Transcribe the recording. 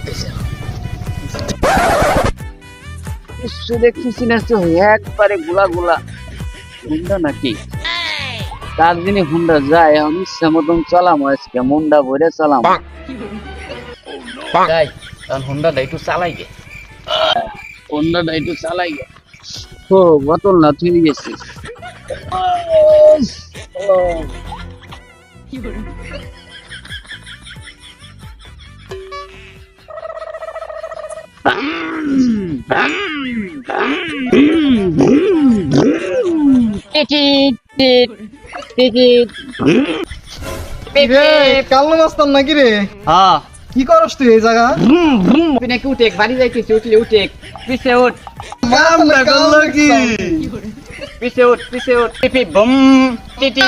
লাগতেছে কিছু দেখতেছি না তো, একবারে গোলা গোলা হুন্ডা নাকি তার দিনে হুন্ডা যায় আমি ইচ্ছা মতন চালাম আজকে মুন্ডা ভরে চালাম তাই কারণ হুন্ডাটা একটু চালাই গে হুন্ডাটা একটু চালাই গে ও বোতল না থুই গেছি কালো মাস্তান নাকি রে? হ্যাঁ কি করস তুই এই জায়গা? তুই নাকি উঠে বাড়ি যাইতেছি উঠলে উঠে পিছে উঠ কামটা করলো কি? পিছে উঠ পিছে উঠ টিপি বুম টিটি